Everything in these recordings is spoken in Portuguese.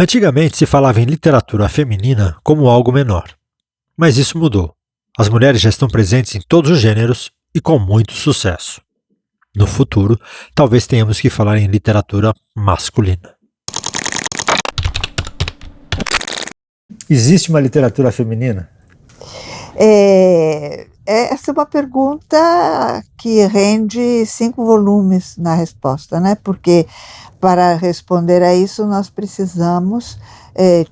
Antigamente se falava em literatura feminina como algo menor, mas isso mudou. As mulheres já estão presentes em todos os gêneros e com muito sucesso. No futuro, talvez tenhamos que falar em literatura masculina. Existe uma literatura feminina? Essa é uma pergunta que rende 5 volumes na resposta, né? Porque para responder a isso nós precisamos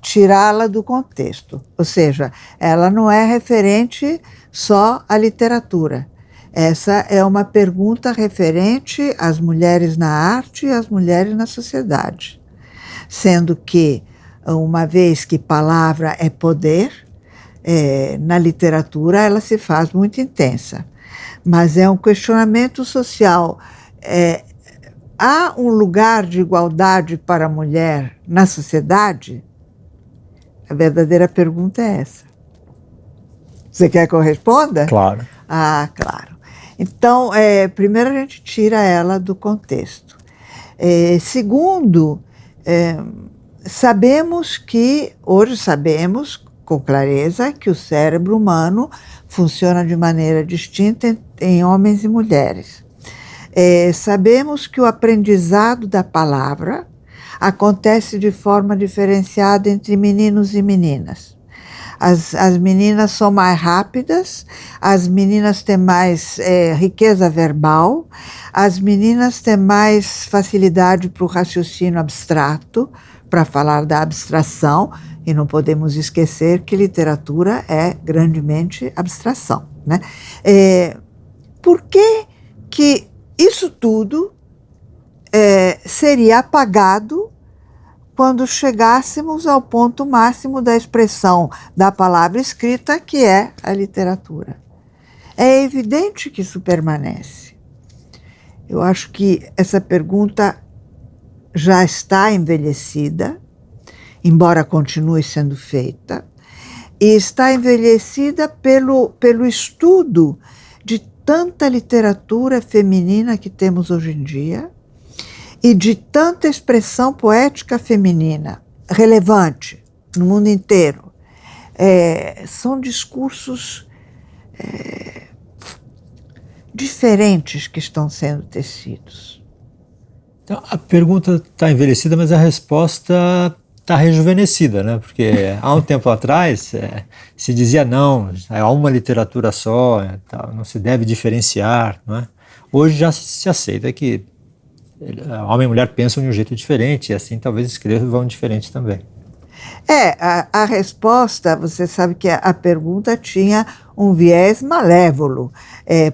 tirá-la do contexto, ou seja, ela não é referente só à literatura. Essa é uma pergunta referente às mulheres na arte e às mulheres na sociedade, sendo que, uma vez que palavra é poder, na literatura ela se faz muito intensa, mas é um questionamento social. Há um lugar de igualdade para a mulher na sociedade? A verdadeira pergunta é essa. Você quer que eu responda? Claro. Ah, claro. Então, primeiro a gente tira ela do contexto. Segundo, hoje sabemos com clareza que o cérebro humano funciona de maneira distinta em homens e mulheres. Sabemos que o aprendizado da palavra acontece de forma diferenciada entre meninos e meninas. As meninas são mais rápidas, as meninas têm mais riqueza verbal, as meninas têm mais facilidade para o raciocínio abstrato, para falar da abstração, e não podemos esquecer que literatura é grandemente abstração, né? Por que isso tudo seria apagado quando chegássemos ao ponto máximo da expressão da palavra escrita, que é a literatura? É evidente que isso permanece. Eu acho que essa pergunta já está envelhecida, embora continue sendo feita, e está envelhecida pelo estudo de tanta literatura feminina que temos hoje em dia, e de tanta expressão poética feminina relevante no mundo inteiro. São discursos diferentes que estão sendo tecidos. Então, a pergunta está envelhecida, mas a resposta está rejuvenescida, né? Porque há um tempo atrás se dizia não, há uma literatura só, não se deve diferenciar, não é? Hoje já se aceita que homem e mulher pensam de um jeito diferente, e assim talvez escrevam diferente também. A resposta, você sabe que a pergunta tinha um viés malévolo,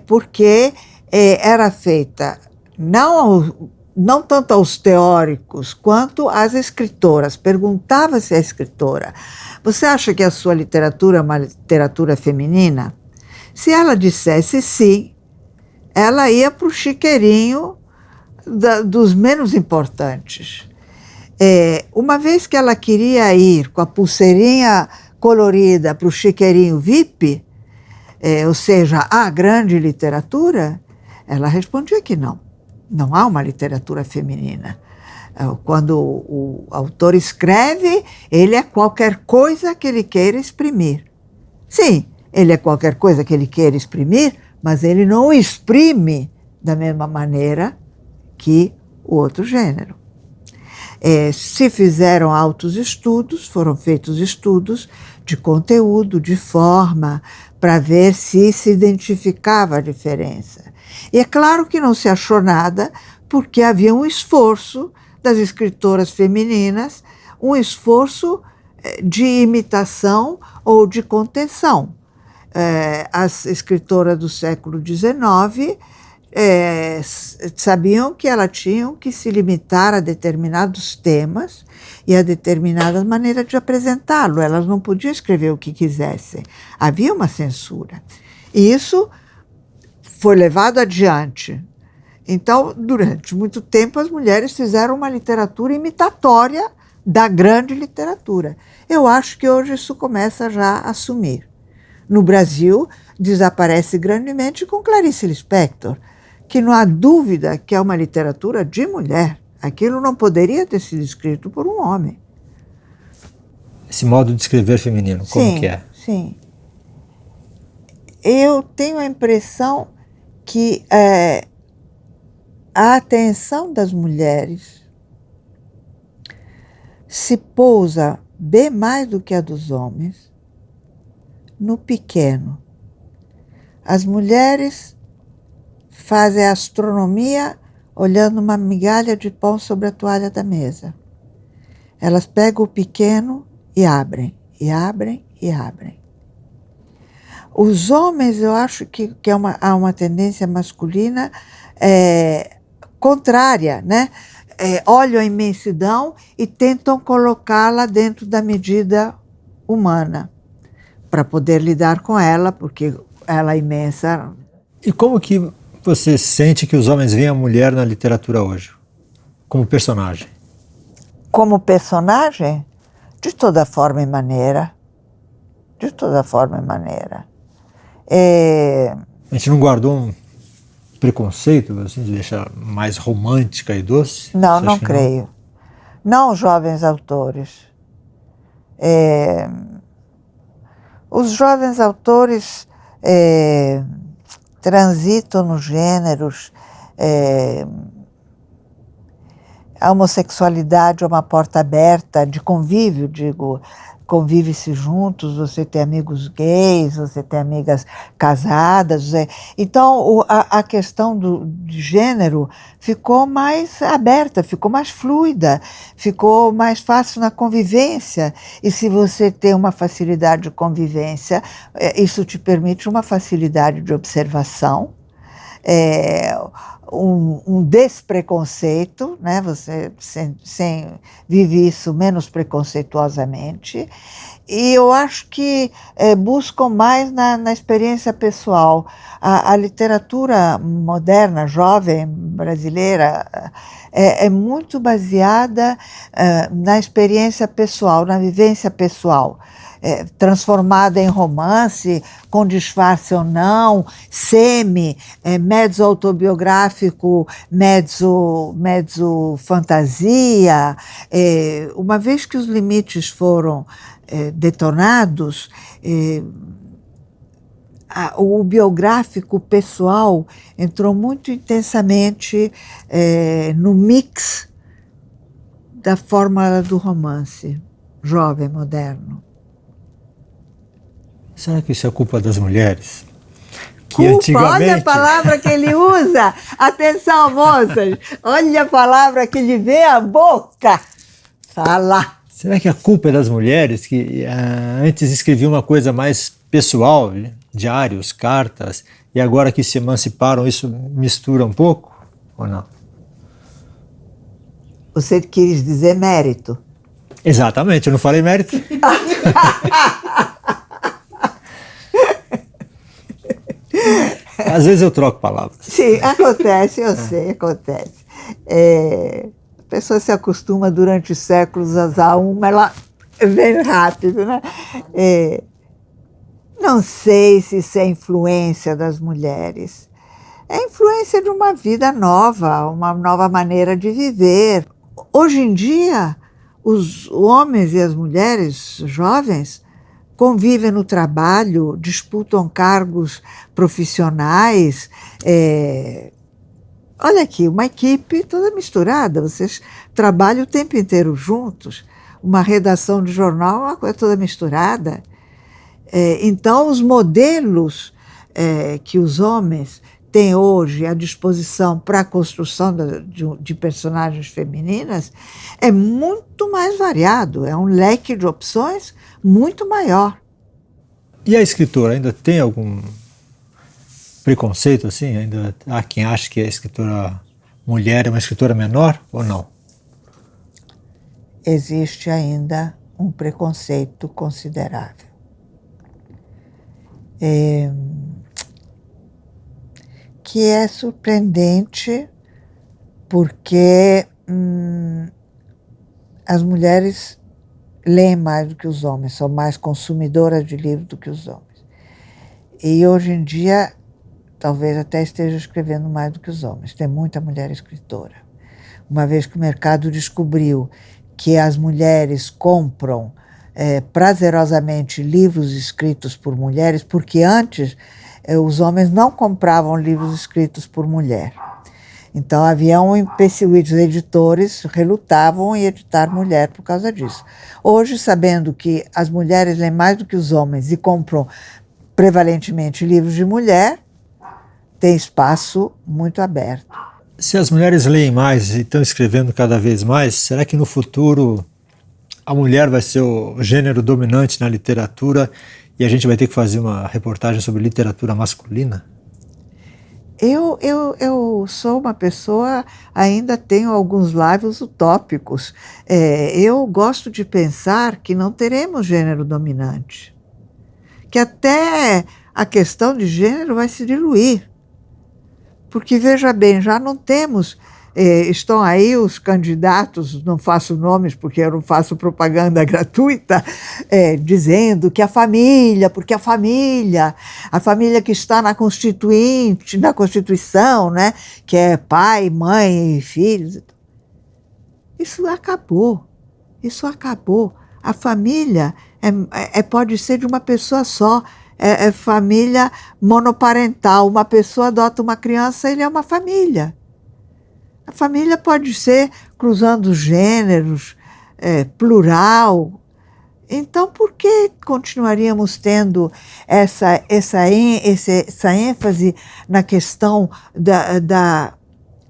porque era feita não tanto aos teóricos quanto às escritoras. Perguntava-se à escritora: você acha que a sua literatura é uma literatura feminina? Se ela dissesse sim, ela ia para o chiqueirinho dos menos importantes. Uma vez que ela queria ir com a pulseirinha colorida para o chiqueirinho VIP, ou seja, a grande literatura, ela respondia que não há uma literatura feminina. Quando o autor escreve, ele é qualquer coisa que ele queira exprimir. Sim, ele é qualquer coisa que ele queira exprimir, mas ele não exprime da mesma maneira que o outro gênero. Se fizeram altos estudos, foram feitos estudos de conteúdo, de forma, para ver se identificava a diferença. E é claro que não se achou nada, porque havia um esforço das escritoras femininas, um esforço de imitação ou de contenção. As escritoras do século XIX sabiam que elas tinham que se limitar a determinados temas e a determinadas maneiras de apresentá-lo. Elas não podiam escrever o que quisessem. Havia uma censura. E isso foi levado adiante. Então, durante muito tempo, as mulheres fizeram uma literatura imitatória da grande literatura. Eu acho que hoje isso começa já a sumir. No Brasil, desaparece grandemente com Clarice Lispector, que não há dúvida que é uma literatura de mulher. Aquilo não poderia ter sido escrito por um homem. Esse modo de escrever feminino, como que é? Sim. Eu tenho a impressão que a atenção das mulheres se pousa bem mais do que a dos homens no pequeno. As mulheres fazem astronomia olhando uma migalha de pão sobre a toalha da mesa. Elas pegam o pequeno e abrem, e abrem, e abrem. Os homens, eu acho que há uma tendência masculina contrária, né? Olham a imensidão e tentam colocá-la dentro da medida humana, para poder lidar com ela, porque ela é imensa. E como que você sente que os homens veem a mulher na literatura hoje? Como personagem? Como personagem? De toda forma e maneira. De toda forma e maneira. A gente não guardou um preconceito, assim, de deixar mais romântica e doce? Não, não creio. Não, jovens autores. Os jovens autores transitam nos gêneros. A homossexualidade é uma porta aberta de convívio, digo, convive-se juntos, você tem amigos gays, você tem amigas casadas. Então, a questão de gênero ficou mais aberta, ficou mais fluida, ficou mais fácil na convivência. E se você tem uma facilidade de convivência, isso te permite uma facilidade de observação, um despreconceito, né? Você vive isso menos preconceituosamente, e eu acho que buscam mais na experiência pessoal. A literatura moderna, jovem, brasileira, é muito baseada na experiência pessoal, na vivência pessoal. Transformada em romance, com disfarce ou não, mezzo autobiográfico, mezzo fantasia. Uma vez que os limites foram detonados, o biográfico pessoal entrou muito intensamente no mix da fórmula do romance jovem, moderno. Será que isso é culpa das mulheres? Que olha a palavra que ele usa! Atenção, moças! Olha a palavra que lhe vem à boca! Fala! Será que a culpa é das mulheres que antes escreviam uma coisa mais pessoal, diários, cartas, e agora que se emanciparam isso mistura um pouco? Ou não? Você quis dizer mérito? Exatamente, eu não falei mérito. Às vezes eu troco palavras. Sim, acontece, eu sei, acontece. A pessoa se acostuma durante séculos a usar uma, ela vem rápido, né? Não sei se isso é influência das mulheres. É influência de uma vida nova, uma nova maneira de viver. Hoje em dia, os homens e as mulheres jovens convivem no trabalho, disputam cargos profissionais. Olha aqui, uma equipe toda misturada, vocês trabalham o tempo inteiro juntos, uma redação de jornal é uma coisa toda misturada. Então, os modelos que os homens têm hoje à disposição para a construção de personagens femininas é muito mais variado, é um leque de opções muito maior. E a escritora ainda tem algum preconceito assim? Ainda há quem acha que a escritora mulher é uma escritora menor ou não? Existe ainda um preconceito considerável. Que é surpreendente porque as mulheres leem mais do que os homens, são mais consumidoras de livros do que os homens. E hoje em dia, talvez até esteja escrevendo mais do que os homens. Tem muita mulher escritora. Uma vez que o mercado descobriu que as mulheres compram prazerosamente livros escritos por mulheres, porque antes os homens não compravam livros escritos por mulher. Então havia um empecilho, os editores relutavam em editar mulher por causa disso. Hoje, sabendo que as mulheres leem mais do que os homens e compram prevalentemente livros de mulher, tem espaço muito aberto. Se as mulheres leem mais e estão escrevendo cada vez mais, será que no futuro a mulher vai ser o gênero dominante na literatura e a gente vai ter que fazer uma reportagem sobre literatura masculina? Eu sou uma pessoa, ainda tenho alguns lados utópicos. Eu gosto de pensar que não teremos gênero dominante, que até a questão de gênero vai se diluir. Porque, veja bem, já não temos, estão aí os candidatos, não faço nomes porque eu não faço propaganda gratuita, dizendo que a família, porque a família que está na Constituinte, na Constituição, né, que é pai, mãe e filhos, isso acabou. A família pode ser de uma pessoa só. É família monoparental. Uma pessoa adota uma criança, ele é uma família. A família pode ser cruzando gêneros, plural. Então, por que continuaríamos tendo essa ênfase na questão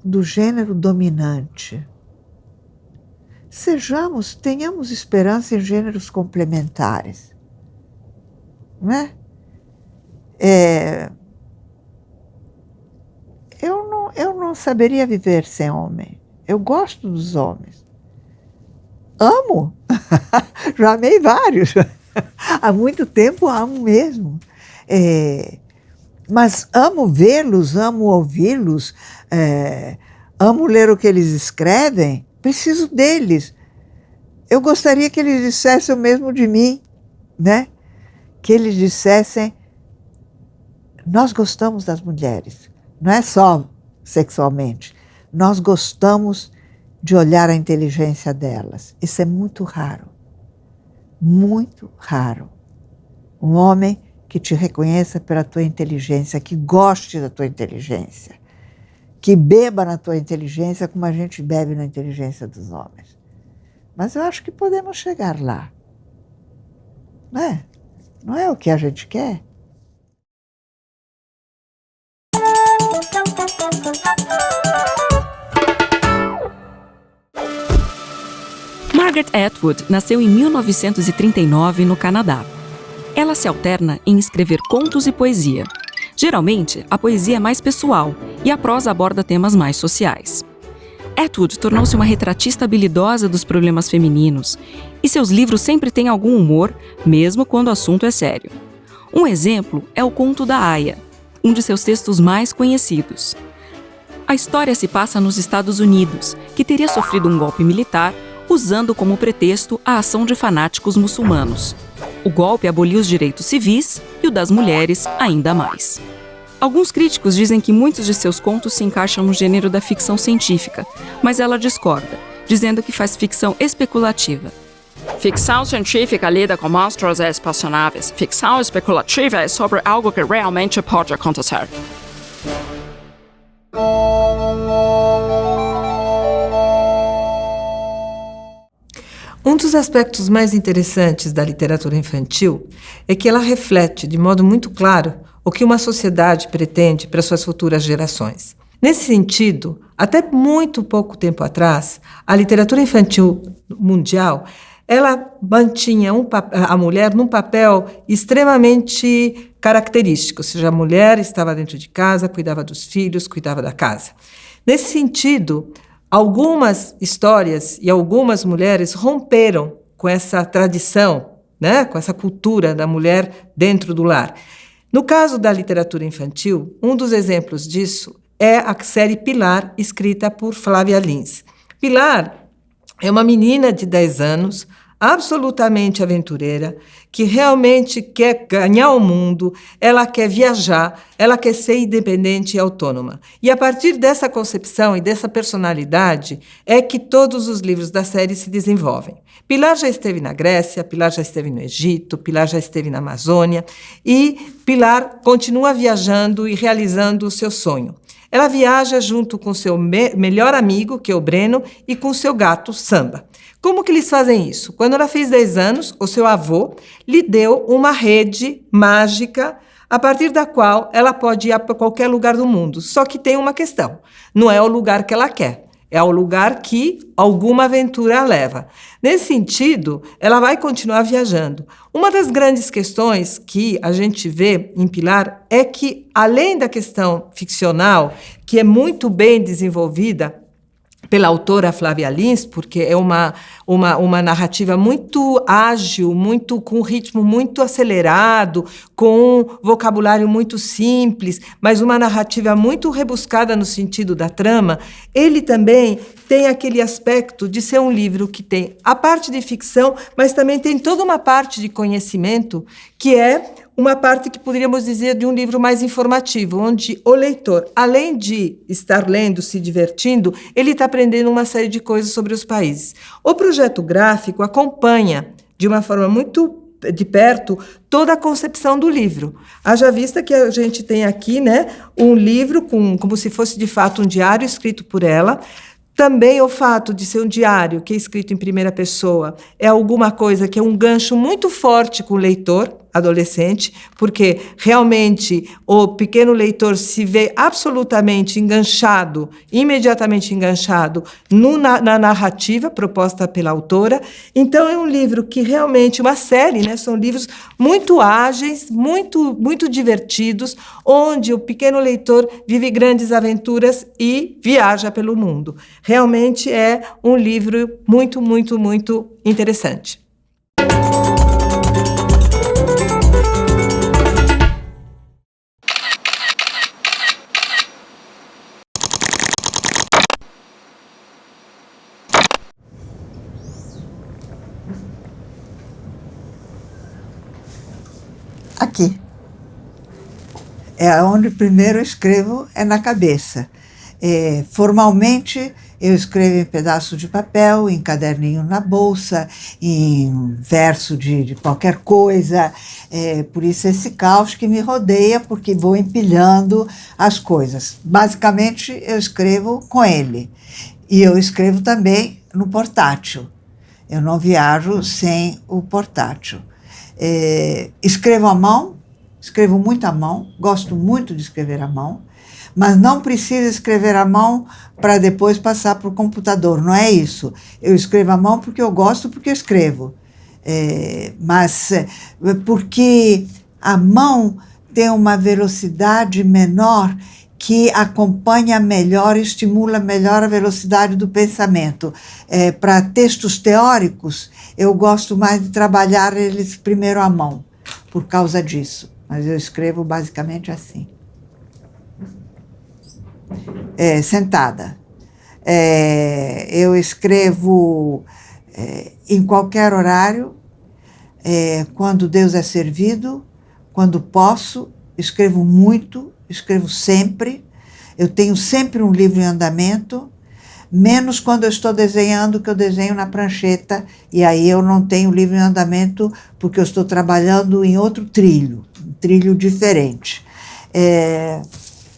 do gênero dominante? Tenhamos esperança em gêneros complementares. Não é? Eu não saberia viver sem homem. Eu gosto dos homens. Amo. Já amei vários. Há muito tempo amo mesmo. Mas amo vê-los, amo ouvi-los, amo ler o que eles escrevem. Preciso deles. Eu gostaria que eles dissessem o mesmo de mim, né? Que eles dissessem: nós gostamos das mulheres, não é só sexualmente, nós gostamos de olhar a inteligência delas. Isso é muito raro, muito raro. Um homem que te reconheça pela tua inteligência, que goste da tua inteligência, que beba na tua inteligência como a gente bebe na inteligência dos homens. Mas eu acho que podemos chegar lá, não é? Não é o que a gente quer? Margaret Atwood nasceu em 1939 no Canadá. Ela se alterna em escrever contos e poesia. Geralmente, a poesia é mais pessoal e a prosa aborda temas mais sociais. Atwood tornou-se uma retratista habilidosa dos problemas femininos e seus livros sempre têm algum humor, mesmo quando o assunto é sério. Um exemplo é o Conto da Aia, um de seus textos mais conhecidos. A história se passa nos Estados Unidos, que teria sofrido um golpe militar usando como pretexto a ação de fanáticos muçulmanos. O golpe aboliu os direitos civis e o das mulheres ainda mais. Alguns críticos dizem que muitos de seus contos se encaixam no gênero da ficção científica, mas ela discorda, dizendo que faz ficção especulativa. Ficção científica lida com monstros e espaçonaves. Ficção especulativa é sobre algo que realmente pode acontecer. Um dos aspectos mais interessantes da literatura infantil é que ela reflete de modo muito claro o que uma sociedade pretende para suas futuras gerações. Nesse sentido, até muito pouco tempo atrás, a literatura infantil mundial, ela mantinha a mulher num papel extremamente característico, ou seja, a mulher estava dentro de casa, cuidava dos filhos, cuidava da casa. Nesse sentido, algumas histórias e algumas mulheres romperam com essa tradição, né, com essa cultura da mulher dentro do lar. No caso da literatura infantil, um dos exemplos disso é a série Pilar, escrita por Flávia Lins. Pilar é uma menina de 10 anos, absolutamente aventureira, que realmente quer ganhar o mundo, ela quer viajar, ela quer ser independente e autônoma. E a partir dessa concepção e dessa personalidade é que todos os livros da série se desenvolvem. Pilar já esteve na Grécia, Pilar já esteve no Egito, Pilar já esteve na Amazônia e Pilar continua viajando e realizando o seu sonho. Ela viaja junto com seu melhor amigo, que é o Breno, e com seu gato, Samba. Como que eles fazem isso? Quando ela fez 10 anos, o seu avô lhe deu uma rede mágica a partir da qual ela pode ir para qualquer lugar do mundo. Só que tem uma questão, não é o lugar que ela quer. É o lugar que alguma aventura a leva. Nesse sentido, ela vai continuar viajando. Uma das grandes questões que a gente vê em Pilar é que, além da questão ficcional, que é muito bem desenvolvida pela autora Flávia Lins, porque é uma narrativa muito ágil, com um ritmo muito acelerado, com um vocabulário muito simples, mas uma narrativa muito rebuscada no sentido da trama. Ele também tem aquele aspecto de ser um livro que tem a parte de ficção, mas também tem toda uma parte de conhecimento, que é uma parte que poderíamos dizer de um livro mais informativo, onde o leitor, além de estar lendo, se divertindo, ele está aprendendo uma série de coisas sobre os países. O projeto gráfico acompanha, de uma forma muito de perto, toda a concepção do livro. Haja vista que a gente tem aqui, né, um livro como se fosse, de fato, um diário escrito por ela. Também o fato de ser um diário que é escrito em primeira pessoa é alguma coisa que é um gancho muito forte com o leitor adolescente, porque realmente o pequeno leitor se vê absolutamente enganchado, imediatamente enganchado na narrativa proposta pela autora. Então é um livro que realmente, uma série, né, são livros muito ágeis, muito divertidos, onde o pequeno leitor vive grandes aventuras e viaja pelo mundo. Realmente é um livro muito interessante. Aqui. É onde primeiro eu escrevo, é na cabeça. Formalmente, eu escrevo em pedaço de papel, em caderninho na bolsa, em verso de qualquer coisa. Por isso esse caos que me rodeia, porque vou empilhando as coisas. Basicamente, eu escrevo com ele. E eu escrevo também no portátil. Eu não viajo sem o portátil. Escrevo à mão, escrevo muito à mão, gosto muito de escrever à mão, mas não preciso escrever à mão para depois passar para o computador, não é isso. Eu escrevo à mão porque eu gosto, porque eu escrevo. Mas porque a mão tem uma velocidade menor que acompanha melhor, estimula melhor a velocidade do pensamento. Para textos teóricos, eu gosto mais de trabalhar eles primeiro à mão, por causa disso. Mas eu escrevo basicamente assim. Sentada. Eu escrevo em qualquer horário, quando Deus é servido, quando posso, escrevo muito, escrevo sempre. Eu tenho sempre um livro em andamento, menos quando eu estou desenhando, que eu desenho na prancheta, e aí eu não tenho livro em andamento porque eu estou trabalhando em outro trilho, um trilho diferente.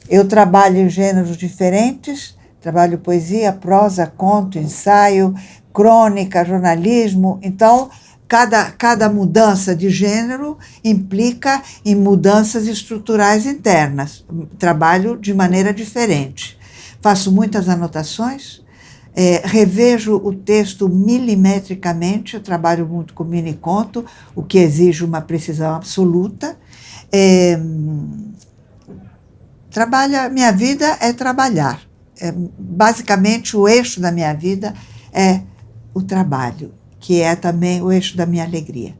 Eu trabalho em gêneros diferentes, trabalho poesia, prosa, conto, ensaio, crônica, jornalismo. Então, cada mudança de gênero implica em mudanças estruturais internas. Trabalho de maneira diferente. Faço muitas anotações, revejo o texto milimetricamente, eu trabalho muito com mini-conto, o que exige uma precisão absoluta. Minha vida é trabalhar. Basicamente, o eixo da minha vida é o trabalho, que é também o eixo da minha alegria.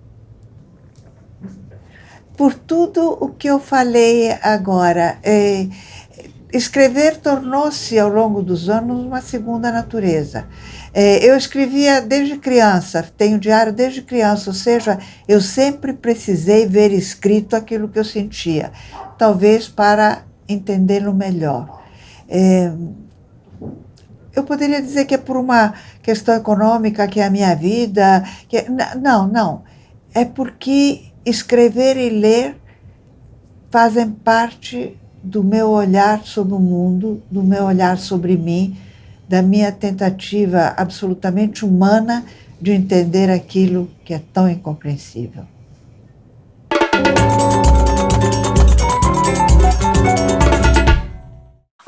Por tudo o que eu falei agora, escrever tornou-se, ao longo dos anos, uma segunda natureza. Eu escrevia desde criança, tenho diário desde criança, ou seja, eu sempre precisei ver escrito aquilo que eu sentia, talvez para entendê-lo melhor. Eu poderia dizer que é por uma questão econômica, que é a minha vida. Não. É porque escrever e ler fazem parte do meu olhar sobre o mundo, do meu olhar sobre mim, da minha tentativa absolutamente humana de entender aquilo que é tão incompreensível.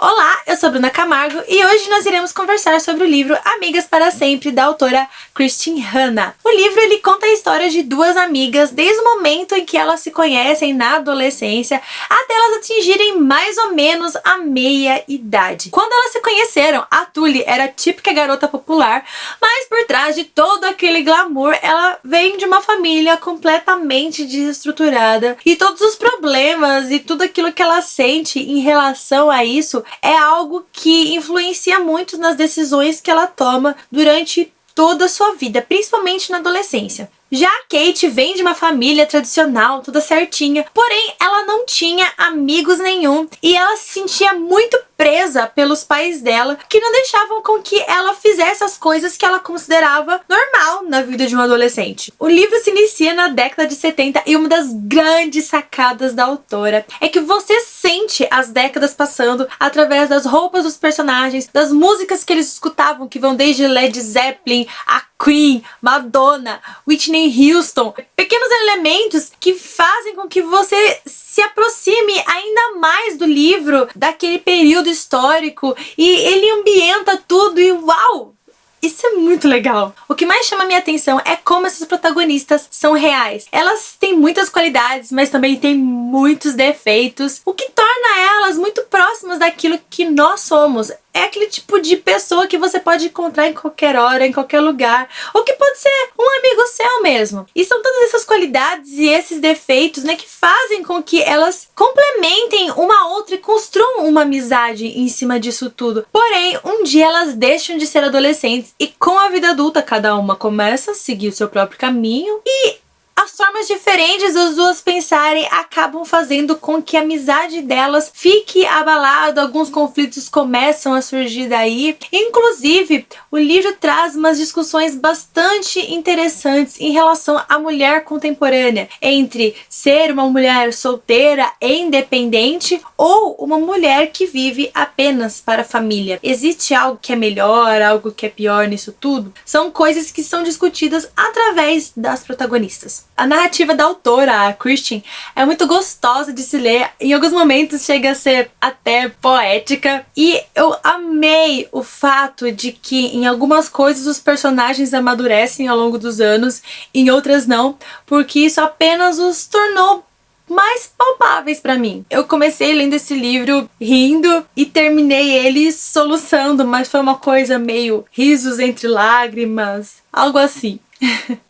Olá, eu sou Bruna Camargo e hoje nós iremos conversar sobre o livro Amigas para Sempre, da autora Kristin Hannah. O livro ele conta a história de duas amigas desde o momento em que elas se conhecem na adolescência até elas atingirem mais ou menos a meia-idade. Quando elas se conheceram, a Tully era a típica garota popular, mas por trás de todo aquele glamour, ela vem de uma família completamente desestruturada e todos os problemas e tudo aquilo que ela sente em relação a isso é algo que influencia muito nas decisões que ela toma durante toda a sua vida, principalmente na adolescência. Já a Kate vem de uma família tradicional, toda certinha, porém ela não tinha amigos nenhum e ela se sentia muito presa pelos pais dela, que não deixavam com que ela fizesse as coisas que ela considerava normal na vida de um adolescente. O livro se inicia na década de 70 e uma das grandes sacadas da autora é que você sente as décadas passando através das roupas dos personagens, das músicas que eles escutavam, que vão desde Led Zeppelin, a Queen, Madonna, Whitney Houston, pequenos elementos que fazem com que você se aproxime ainda mais do livro, daquele período histórico, e ele ambienta tudo e uau! Isso é muito legal. O que mais chama minha atenção é como essas protagonistas são reais. Elas têm muitas qualidades, mas também têm muitos defeitos, o que torna elas muito próximas daquilo que nós somos. É aquele tipo de pessoa que você pode encontrar em qualquer hora, em qualquer lugar, ou que pode ser um amigo seu mesmo. E são todas essas qualidades e esses defeitos, né, que fazem com que elas complementem uma outra e construam uma amizade em cima disso tudo. Porém, um dia elas deixam de ser adolescentes e com a vida adulta cada uma começa a seguir o seu próprio caminho e as formas diferentes das duas pensarem acabam fazendo com que a amizade delas fique abalada, alguns conflitos começam a surgir daí. Inclusive, o livro traz umas discussões bastante interessantes em relação à mulher contemporânea, entre ser uma mulher solteira e independente ou uma mulher que vive apenas para a família. Existe algo que é melhor, algo que é pior nisso tudo? São coisas que são discutidas através das protagonistas. A narrativa da autora, a Kristin, é muito gostosa de se ler. Em alguns momentos chega a ser até poética. E eu amei o fato de que em algumas coisas os personagens amadurecem ao longo dos anos, em outras não, porque isso apenas os tornou mais palpáveis pra mim. Eu comecei lendo esse livro rindo e terminei ele soluçando, mas foi uma coisa meio risos entre lágrimas, algo assim.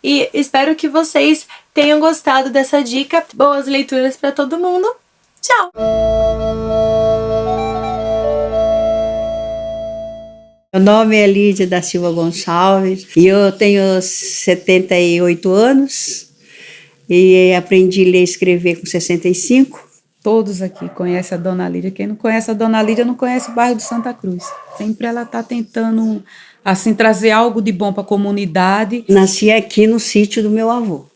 E espero que vocês tenham gostado dessa dica. Boas leituras para todo mundo. Tchau! Meu nome é Lídia da Silva Gonçalves e eu tenho 78 anos e aprendi a ler e escrever com 65. Todos aqui conhecem a Dona Lídia. Quem não conhece a Dona Lídia não conhece o bairro de Santa Cruz. Sempre ela está tentando assim, trazer algo de bom para a comunidade. Nasci aqui no sítio do meu avô.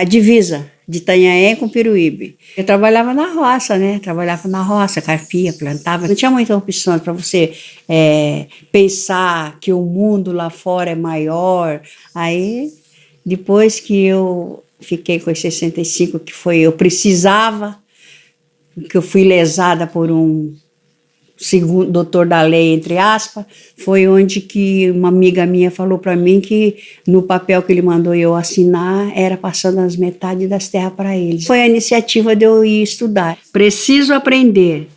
A divisa de Itanhaém com Peruíbe. Eu trabalhava na roça, né? Trabalhava na roça, carpia, plantava. Não tinha muita opção para você pensar que o mundo lá fora é maior. Aí, depois que eu fiquei com os 65, que foi, eu precisava, que eu fui lesada por um segundo doutor da lei, entre aspas, foi onde que uma amiga minha falou para mim que no papel que ele mandou eu assinar era passando as metades das terras para eles. Foi a iniciativa de eu ir estudar. Preciso aprender.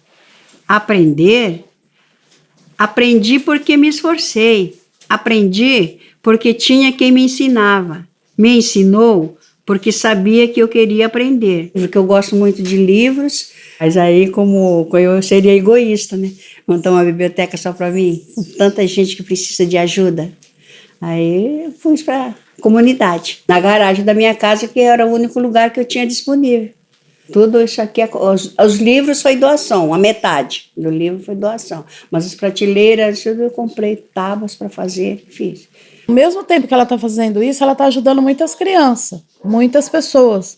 Aprendi porque me esforcei. Aprendi porque tinha quem me ensinava. Me ensinou porque sabia que eu queria aprender. Porque eu gosto muito de livros. Mas aí, como eu seria egoísta, né? Montar uma biblioteca só para mim, com tanta gente que precisa de ajuda. Aí eu fui para a comunidade, na garagem da minha casa, que era o único lugar que eu tinha disponível. Tudo isso aqui, os livros foi doação, a metade do livro foi doação. Mas as prateleiras, eu comprei tábuas para fazer, fiz. Ao mesmo tempo que ela está fazendo isso, ela está ajudando muitas crianças, muitas pessoas.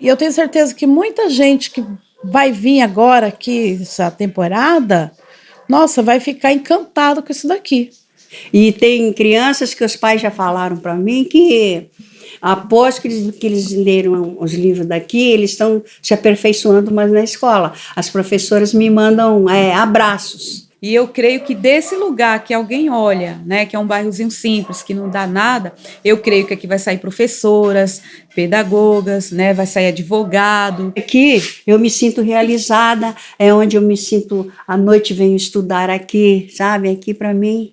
E eu tenho certeza que muita gente que vai vir agora aqui, essa temporada, nossa, vai ficar encantado com isso daqui. E tem crianças que os pais já falaram para mim que, após que eles leram os livros daqui, eles estão se aperfeiçoando mais na escola. As professoras me mandam abraços. E eu creio que desse lugar que alguém olha, né, que é um bairrozinho simples, que não dá nada, eu creio que aqui vai sair professoras, pedagogas, né, vai sair advogado. Aqui eu me sinto realizada, é onde eu me sinto, à noite venho estudar aqui, sabe? Aqui para mim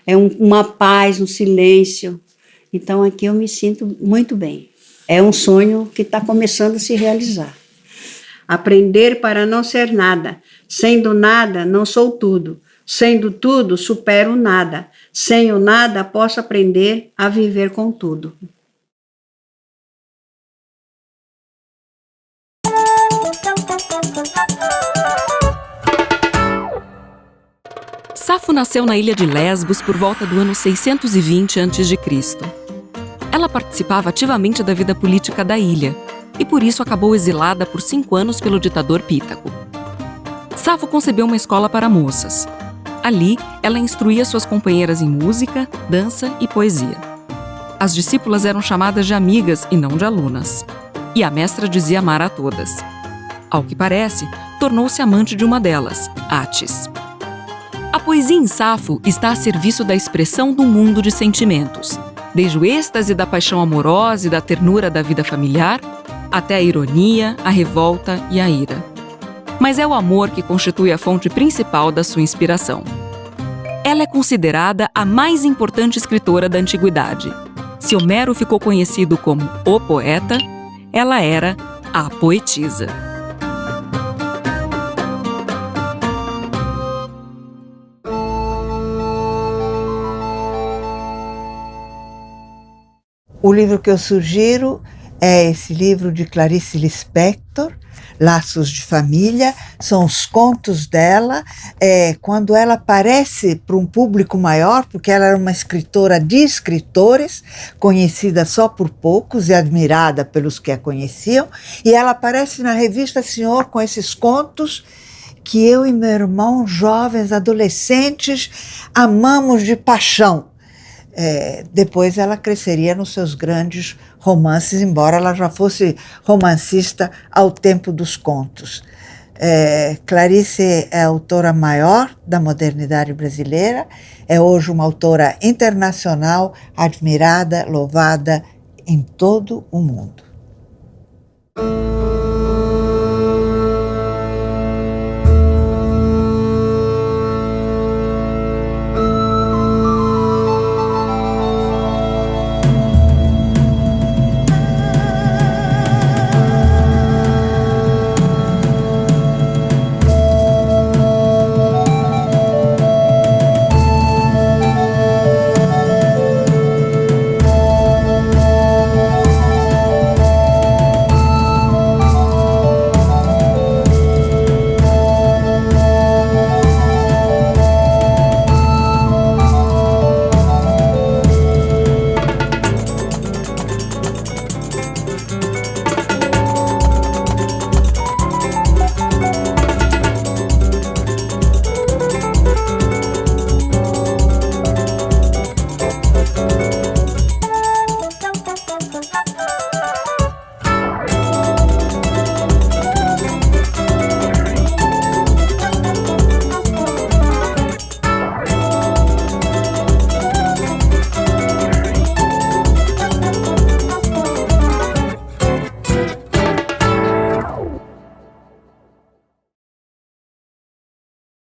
é uma paz, um silêncio. Então aqui eu me sinto muito bem. É um sonho que está começando a se realizar. Aprender para não ser nada. Sendo nada, não sou tudo. Sendo tudo, supero o nada. Sem o nada, posso aprender a viver com tudo. Safo nasceu na ilha de Lesbos por volta do ano 620 a.C. Ela participava ativamente da vida política da ilha e por isso acabou exilada por 5 anos pelo ditador Pítaco. Safo concebeu uma escola para moças. Ali, ela instruía suas companheiras em música, dança e poesia. As discípulas eram chamadas de amigas e não de alunas. E a mestra dizia amar a todas. Ao que parece, tornou-se amante de uma delas, Atis. A poesia em Safo está a serviço da expressão do mundo de sentimentos, desde o êxtase da paixão amorosa e da ternura da vida familiar, até a ironia, a revolta e a ira. Mas é o amor que constitui a fonte principal da sua inspiração. Ela é considerada a mais importante escritora da antiguidade. Se Homero ficou conhecido como o poeta, ela era a poetisa. O livro que eu sugiro é esse livro de Clarice Lispector, Laços de Família. São os contos dela, quando ela aparece para um público maior, porque ela era uma escritora de escritores, conhecida só por poucos e admirada pelos que a conheciam, e ela aparece na revista Senhor com esses contos que eu e meu irmão, jovens, adolescentes, amamos de paixão. Depois ela cresceria nos seus grandes romances, embora ela já fosse romancista ao tempo dos contos. Clarice é a autora maior da modernidade brasileira, é hoje uma autora internacional, admirada, louvada em todo o mundo.